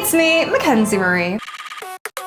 it's me, Mackenzie Marie.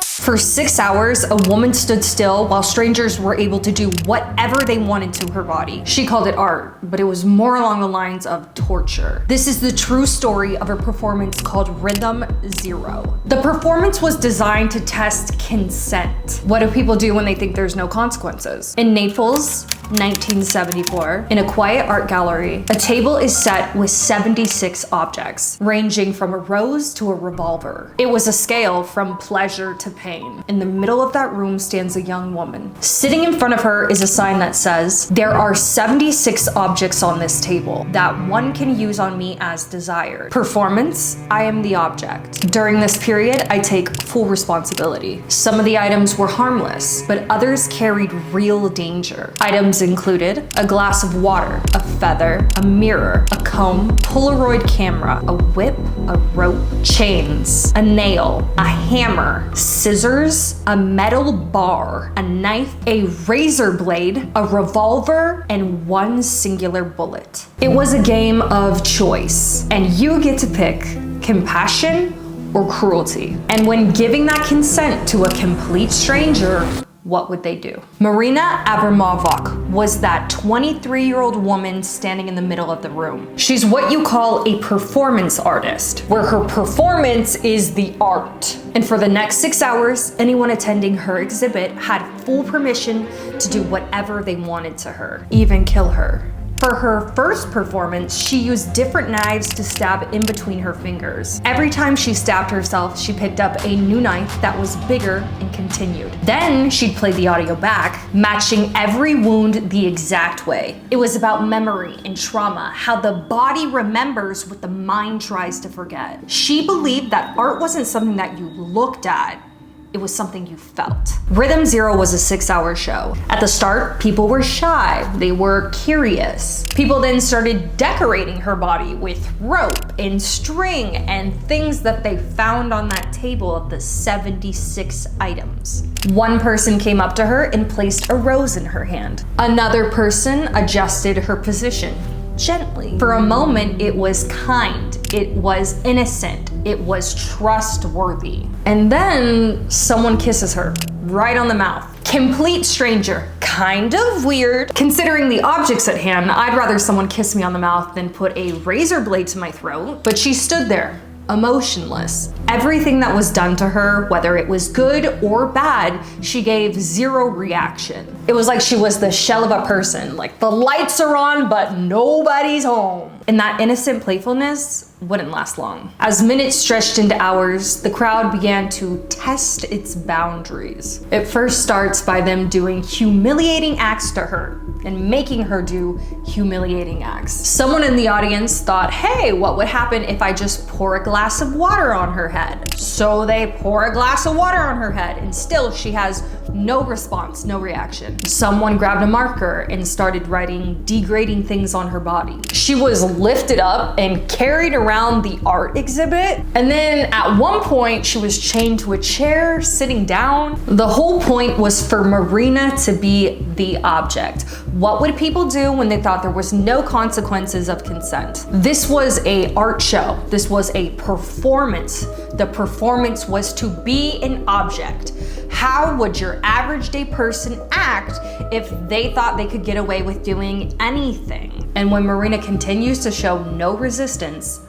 For 6 hours, a woman stood still while strangers were able to do whatever they wanted to her body. She called it art, but it was more along the lines of torture. This is the true story of a performance called Rhythm Zero. The performance was designed to test consent. What do people do when they think there's no consequences? In Naples, 1974, in a quiet art gallery, a table is set with 76 objects, ranging from a rose to a revolver. It was a scale from pleasure to pain. In the middle of that room stands a young woman. Sitting in front of her is a sign that says, "There are 76 objects on this table that one can use on me as desired. Performance, I am the object. During this period, I take full responsibility." Some of the items were harmless, but others carried real danger. Items included a glass of water, a feather, a mirror, a comb, Polaroid camera, a whip, a rope, chains, a nail, a hammer, scissors, a metal bar, a knife, a razor blade, a revolver, and one singular bullet. It was a game of choice, and you get to pick compassion or cruelty. And when giving that consent to a complete stranger, what would they do? Marina Abramović was that 23-year-old woman standing in the middle of the room. She's what you call a performance artist, where her performance is the art. And for the next 6 hours, anyone attending her exhibit had full permission to do whatever they wanted to her, even kill her. For her first performance, she used different knives to stab in between her fingers. Every time she stabbed herself, she picked up a new knife that was bigger and continued. Then she'd play the audio back, matching every wound the exact way. It was about memory and trauma, how the body remembers what the mind tries to forget. She believed that art wasn't something that you looked at, it was something you felt. Rhythm Zero was a 6-hour show. At the start, people were shy. They were curious. People then started decorating her body with rope and string and things that they found on that table of the 76 items. One person came up to her and placed a rose in her hand. Another person adjusted her position gently. For a moment, it was kind, it was innocent, it was trustworthy. And then someone kisses her right on the mouth. Complete stranger, kind of weird. Considering the objects at hand, I'd rather someone kiss me on the mouth than put a razor blade to my throat. But she stood there, emotionless. Everything that was done to her, whether it was good or bad, she gave zero reaction. It was like she was the shell of a person, like the lights are on, but nobody's home. And that innocent playfulness wouldn't last long. As minutes stretched into hours, the crowd began to test its boundaries. It first starts by them doing humiliating acts to her and making her do humiliating acts. Someone in the audience thought, hey, what would happen if I just pour a glass of water on her head? So they pour a glass of water on her head, and still she has no response, no reaction. Someone grabbed a marker and started writing degrading things on her body. She was lifted up and carried around the art exhibit, and then at one point she was chained to a chair, sitting down. The whole point was for Marina to be the object. What would people do when they thought there was no consequences of consent? This was an art show. This was a performance. The performance was to be an object. How would your average day person act if they thought they could get away with doing anything? And when Marina continues to show no resistance,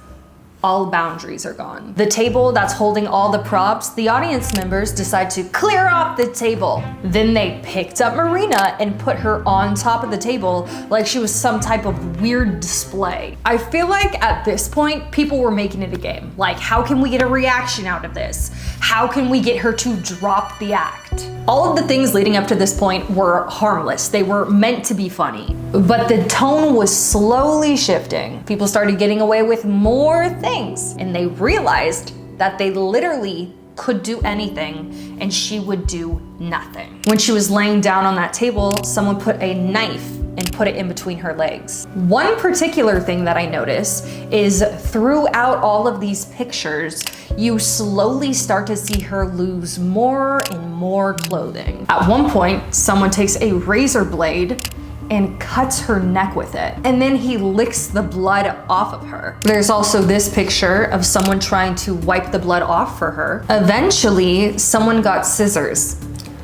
all boundaries are gone. The table that's holding all the props, the audience members decide to clear off the table. Then they picked up Marina and put her on top of the table like she was some type of weird display. I feel like at this point, people were making it a game. Like, how can we get a reaction out of this? How can we get her to drop the act? All of the things leading up to this point were harmless. They were meant to be funny. But the tone was slowly shifting. People started getting away with more things, and they realized that they literally could do anything and she would do nothing. When she was laying down on that table, someone put a knife and put it in between her legs. One particular thing that I noticed is throughout all of these pictures, you slowly start to see her lose more and more clothing. At one point, someone takes a razor blade and cuts her neck with it. And then he licks the blood off of her. There's also this picture of someone trying to wipe the blood off for her. Eventually, someone got scissors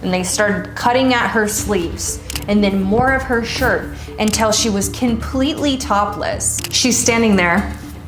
and they started cutting at her sleeves and then more of her shirt until she was completely topless. She's standing there,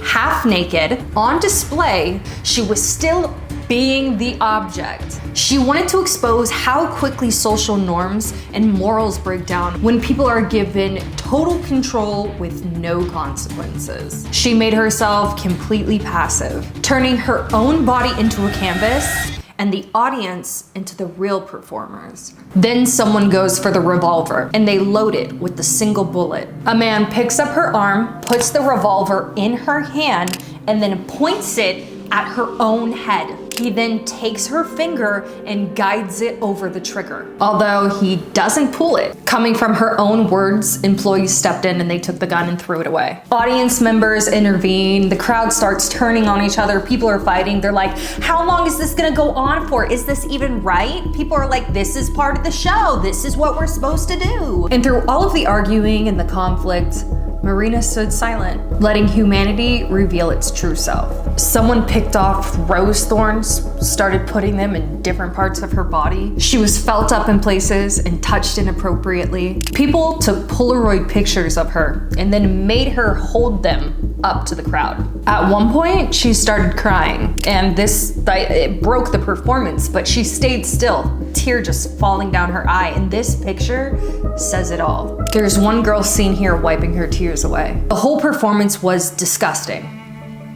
half naked, on display. She was still being the object. She wanted to expose how quickly social norms and morals break down when people are given total control with no consequences. She made herself completely passive, turning her own body into a canvas and the audience into the real performers. Then someone goes for the revolver and they load it with the single bullet. A man picks up her arm, puts the revolver in her hand, and then points it at her own head. He then takes her finger and guides it over the trigger. Although he doesn't pull it. Coming from her own words, employees stepped in and they took the gun and threw it away. Audience members intervene. The crowd starts turning on each other. People are fighting. They're like, how long is this gonna go on for? Is this even right? People are like, this is part of the show. This is what we're supposed to do. And through all of the arguing and the conflict, Marina stood silent, letting humanity reveal its true self. Someone picked off rose thorns, started putting them in different parts of her body. She was felt up in places and touched inappropriately. People took Polaroid pictures of her and then made her hold them up to the crowd. At one point, she started crying, and it broke the performance, but she stayed still, tear just falling down her eye, and this picture says it all. There's one girl seen here wiping her tears away. The whole performance was disgusting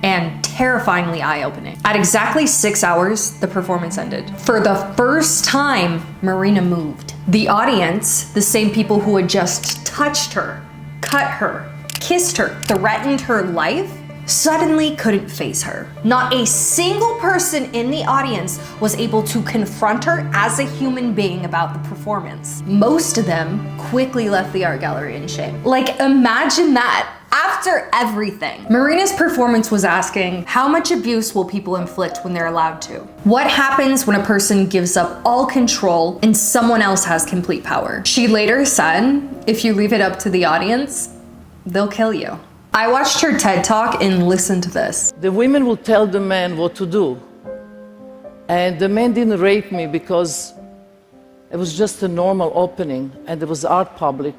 and terrifyingly eye-opening. At exactly 6 hours, the performance ended. For the first time, Marina moved. The audience, the same people who had just touched her, cut her, kissed her, threatened her life, suddenly couldn't face her. Not a single person in the audience was able to confront her as a human being about the performance. Most of them quickly left the art gallery in shame. Like, imagine that. After everything, Marina's performance was asking, how much abuse will people inflict when they're allowed to? What happens when a person gives up all control and someone else has complete power? She later said, if you leave it up to the audience, they'll kill you. I watched her TED Talk and listened to this. The women will tell the men what to do. And the men didn't rape me because it was just a normal opening and there was art public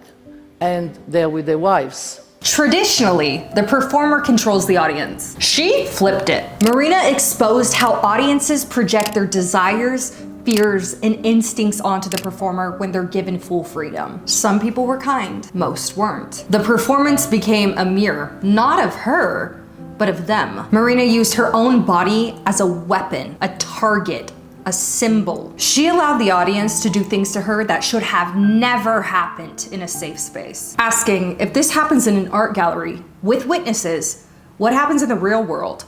and they're with their wives. Traditionally, the performer controls the audience. She flipped it. Marina exposed how audiences project their desires, fears, and instincts onto the performer when they're given full freedom. Some people were kind, most weren't. The performance became a mirror, not of her, but of them. Marina used her own body as a weapon, a target, a symbol. She allowed the audience to do things to her that should have never happened in a safe space. Asking, if this happens in an art gallery with witnesses, what happens in the real world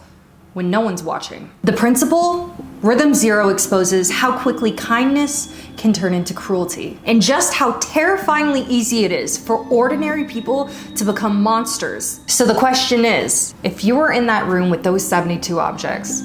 when no one's watching? The principle, Rhythm Zero, exposes how quickly kindness can turn into cruelty, and just how terrifyingly easy it is for ordinary people to become monsters. So the question is, if you were in that room with those 72 objects,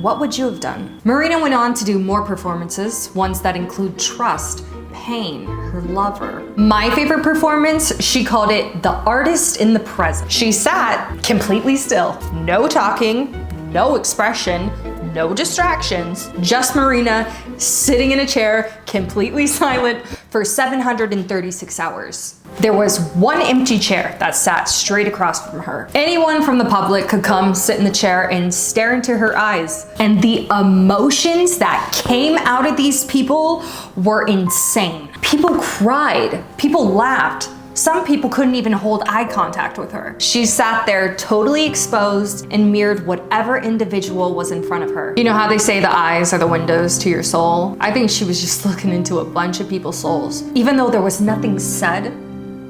what would you have done? Marina went on to do more performances, ones that include trust, pain, her lover. My favorite performance, she called it the artist in the present. She sat completely still, no talking, no expression, no distractions, just Marina sitting in a chair, completely silent for 736 hours. There was one empty chair that sat straight across from her. Anyone from the public could come sit in the chair and stare into her eyes. And the emotions that came out of these people were insane. People cried, people laughed. Some people couldn't even hold eye contact with her. She sat there totally exposed and mirrored whatever individual was in front of her. You know how they say the eyes are the windows to your soul? I think she was just looking into a bunch of people's souls. Even though there was nothing said,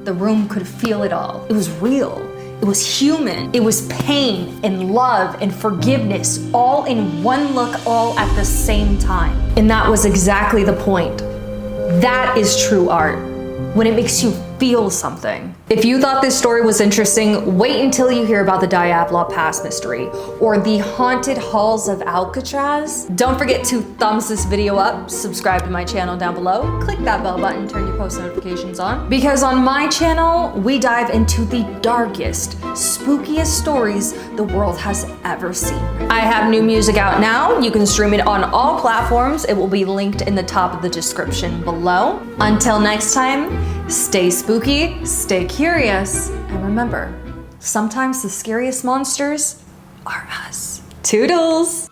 the room could feel it all. It was real. It was human. It was pain and love and forgiveness all in one look, all at the same time. And that was exactly the point. That is true art. When it makes you feel something. If you thought this story was interesting, wait until you hear about the Diablo Pass mystery or the haunted halls of Alcatraz. Don't forget to thumbs this video up, subscribe to my channel down below, click that bell button, turn your post notifications on, because on my channel, we dive into the darkest, spookiest stories the world has ever seen. I have new music out now. You can stream it on all platforms. It will be linked in the top of the description below. Until next time, stay spooky, stay curious, and remember, sometimes the scariest monsters are us. Toodles!